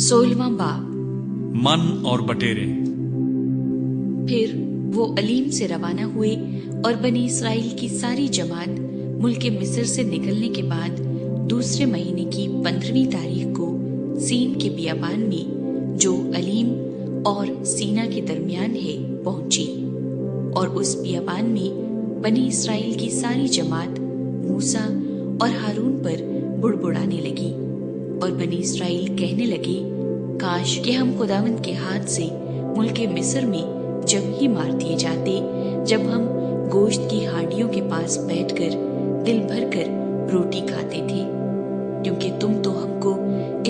16वां बाब। मन और बटेरे। फिर वो अलीम से रवाना हुए और बनी इसराइल की सारी जमात मुल्क मिस्र से निकलने के बाद दूसरे महीने की 15वीं तारीख को सीन के बियाबान में जो अलीम और सीना के दरमियान है पहुंची। और उस बियाबान में बनी इसराइल की सारी जमात मूसा और हारून पर बुड़बुड़ाने लगी और बनी इसराइल कहने लगे, काश कि हम खुदावंद के हाथ से मुल्क मिस्र में जब ही मार दिए जाते, जब हम गोश्त की हांडियों के पास बैठकर दिल भर कर रोटी खाते थे, क्योंकि तुम तो हमको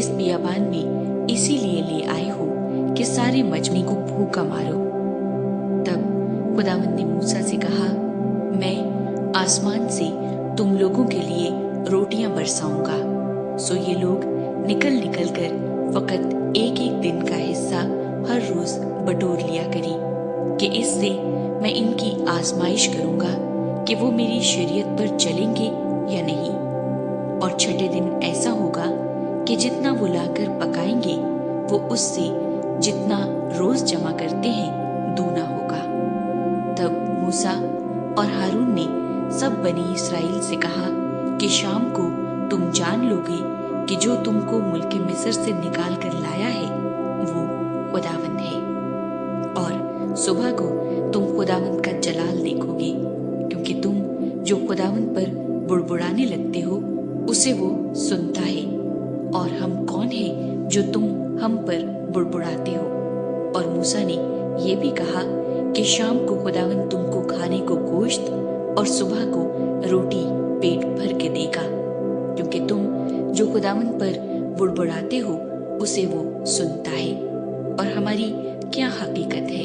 इस बियाबान में इसीलिए ले आए हो कि सारे मजमे को भूखा मारो। तब खुदावंद ने मूसा से कहा, मैं आसमान से तुम लोगों के लिए रोटियां बरसाऊंगा। सो ये लोग निकल निकल कर फकत एक एक दिन का हिस्सा हर रोज बटोर लिया करी, कि इससे मैं इनकी आजमाइश करूंगा कि वो मेरी शरीयत पर चलेंगे या नहीं। और छठे दिन ऐसा होगा कि जितना वो लाकर पकाएंगे वो उससे जितना रोज जमा करते हैं दूना होगा। तब मूसा और हारून ने सब बनी इसराइल से कहा कि शाम को तुम जान लोगे कि जो तुमको मुल्क मिस्र से निकाल कर लाया है वो खुदावंद है। और सुबह को तुम खुदावंद का जलाल देखोगे, क्योंकि तुम जो खुदावंद पर बुड़बुड़ाने लगते हो उसे वो सुनता है। और हम कौन है जो तुम हम पर बुड़बुड़ाते हो? और मूसा ने ये भी कहा कि शाम को खुदावंद तुमको खाने को गोश्त और सुबह को रोटी पेट भर के देगा, क्योंकि तुम जो खुदावंद पर बुड़बुड़ाते हो उसे वो सुनता है। और हमारी क्या हकीकत है?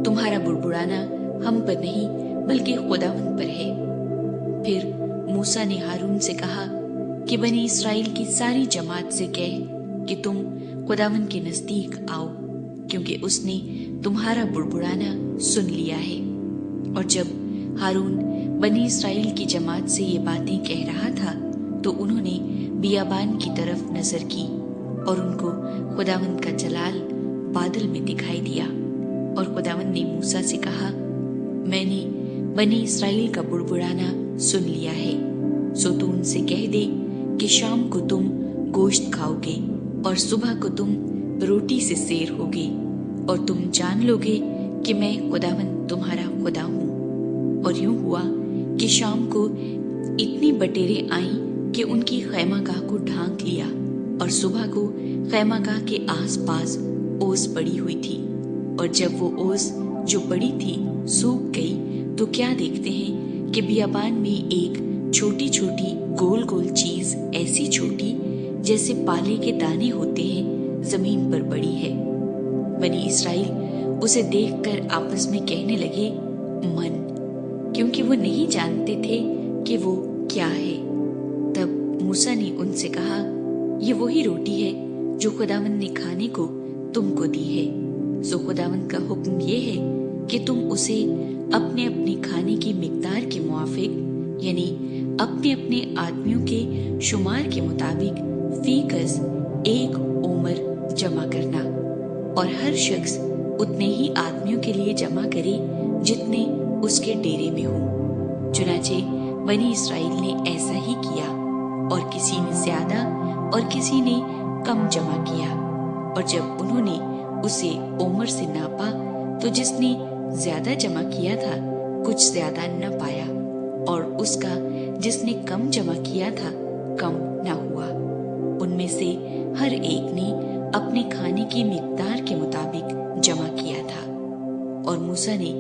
तुम्हारा बुड़बुड़ाना हम पर नहीं बल्कि खुदावंद पर है। फिर मूसा ने हारून से कहा कि बनी इसराइल की सारी जमात से कह कि तुम खुदावंद के नजदीक आओ, क्योंकि उसने तुम्हारा बुड़बुड़ाना सुन लिया है। और जब हारून बनी इसराइल की जमात से ये बातें कह रहा था तो उन्होंने बियाबान की तरफ नजर की और उनको खुदावंद का जलाल बादल में दिखाई दिया। और खुदावंद ने मूसा से कहा, मैंने बनी इसराइल का बुड़बुड़ाना सुन लिया है। सो तू उनसे कह दे कि शाम को तुम गोश्त खाओगे और सुबह को तुम रोटी से सेर होगे, और तुम जान लोगे कि मैं खुदावंद तुम्हारा खुदा हूँ। और यूं हुआ कि शाम को इतनी बटेरें आईं कि उनकी खैमागाह को ढांक लिया, और सुबह को खैमागाह के आसपास ओस पड़ी हुई थी। और जब वो ओस जो पड़ी थी सूख गई तो क्या देखते हैं कि बियाबान में एक छोटी छोटी गोल गोल चीज, ऐसी छोटी जैसे पाले के दाने होते हैं, जमीन पर पड़ी है। बनी इसराइल उसे देखकर आपस में कहने लगे, मन, क्योंकि वो नहीं जानते थे कि वो क्या है। तब मूसा ने उनसे कहा, ये वही रोटी है जो खुदावंद ने खाने को तुमको दी है। सो खुदावंद का हुक्म ये है कि तुम उसे अपने अपने खाने की मिकदार के मुआफिक, यानी अपने अपने आदमियों के शुमार के मुताबिक फी गज 1 ओमर जमा करना, और हर शख्स उतने ही आदमियों के लिए जमा करे जितने उसके डेरे में हो। चुनाचे बनी इसराइल ने ऐसा ही किया, और किसी ने ज्यादा और किसी ने कम जमा किया। और जब उन्होंने उसे ओमर से नापा तो जिसने ज्यादा जमा किया था कुछ ज्यादा न पाया, और उसका जिसने कम जमा किया था कम न हुआ। उनमें से हर एक ने अपने खाने की मिकदार के मुताबिक जमा किया था। और मूसा ने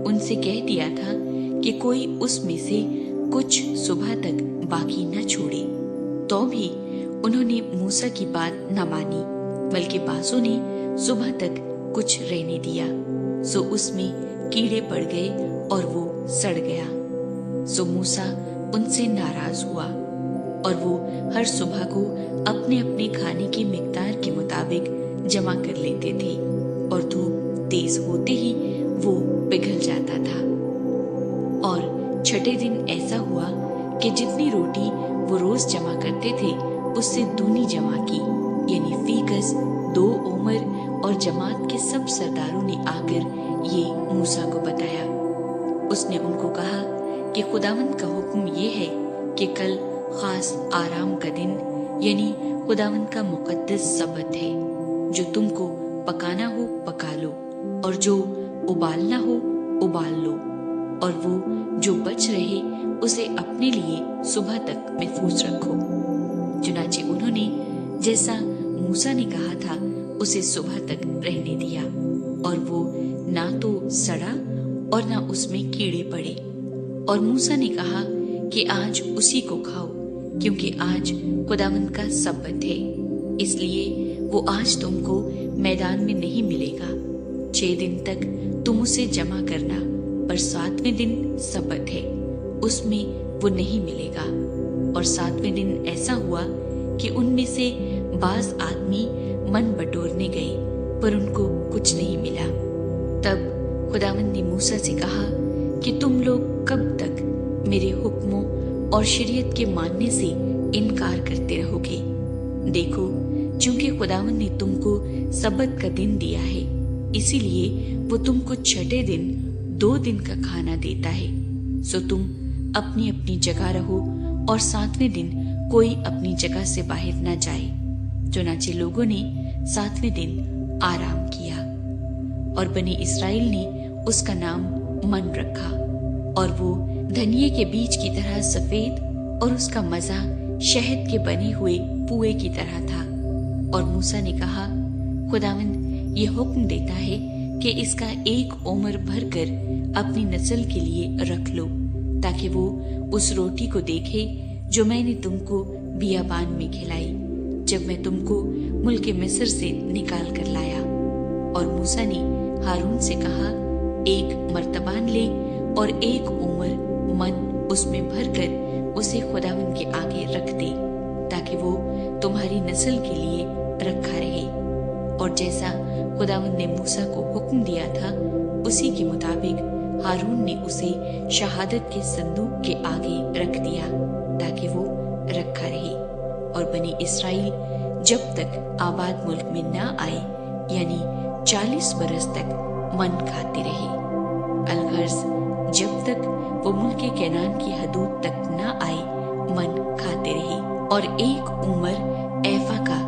उनसे कह दिया था कि कोई उसमें से कुछ सुबह तक बाकी न छोड़े। तो भी उन्होंने मूसा की बात न मानी, बल्कि बासों ने सुबह तक कुछ रहने दिया। सो उसमें कीड़े पड़ गए और वो सड़ गया। सो मूसा उनसे नाराज हुआ, और वो हर सुबह को अपने अपने खाने की मिकदार के मुताबिक जमा कर लेते थे, और धूप तेज होते ही वो पिघल जाता था। और छठे दिन ऐसा हुआ कि जितनी रोटी वो रोज जमा करते थे उससे दूनी जमा की, यानी फी गज 2 उमर और जमात के सब सरदारों ने आकर ये मूसा को बताया। उसने उनको कहा कि खुदावंद का हुक्म ये है कि कल खास आराम का दिन यानी खुदावंद का मुकद्दस सबत है। जो तुमको पकाना हो पका लो, और जो उबालना हो उबाल लो, और वो जो बच रहे उसे अपने लिए सुबह तक महफूज रखो। चुनाचे उन्होंने जैसा मूसा ने कहा था उसे सुबह तक रहने दिया, और वो ना तो सड़ा और ना उसमें कीड़े पड़े। और मूसा ने कहा कि आज उसी को खाओ, क्योंकि आज खुदावंद का सबत है, इसलिए वो आज तुमको मैदान में नहीं मिलेगा। 6 दिन तक तुम उसे जमा करना, पर 7वें दिन सबत है, उसमें वो नहीं मिलेगा। और 7वें दिन ऐसा हुआ कि उनमें से बाज आदमी मन बटोरने गए, पर उनको कुछ नहीं मिला। तब खुदावंद ने मूसा से कहा कि तुम लोग कब तक मेरे हुक्मों और शरीयत के मानने से इनकार करते रहोगे? देखो, चूंकि खुदावंद ने तुमको सबत का दिन दिया है, इसीलिए वो तुमको 6ठे दिन 2 दिन का खाना देता है। सो तुम अपनी अपनी जगह रहो, और 7वें दिन कोई अपनी जगह से बाहर न जाए। चुनाचे लोगों ने 7वें दिन आराम किया, और बनी इस्राएल ने उसका नाम मन रखा, और वो धनिये के बीज की तरह सफेद, और उसका मजा शहद के बने हुए पुए की तरह था। और मूसा ने कहा, खुदावंद ये हुक्म देता है कि इसका 1 ओमर भरकर अपनी नस्ल के लिए रख लो, ताकि वो उस रोटी को देखे जो मैंने तुमको बियाबान में खिलाई, जब मैं तुमको मुल्क मिस्र से निकाल कर लाया। और मूसा ने हारून से कहा, 1 मर्तबान ले और 1 ओमर मन उसमें भरकर उसे खुदावंद के आगे रख दे, ताकि वो तुम्हारी नस्ल के लिए रखा रहे। और जैसा खुदावंद ने मूसा को हुक्म दिया था, उसी के मुताबिक हारून ने उसे शहादत के संदूक के आगे रख दिया, ताकि वो रखा रहे। और बनी इस्राएल जब तक आबाद मुल्क में न आए, यानी 40 बरस तक मन खाते रहे। अलगर्ज जब तक वो मुल्क कैनान की हदूद तक न आए, मन खाते रहे। और 1 उमर ऐफा का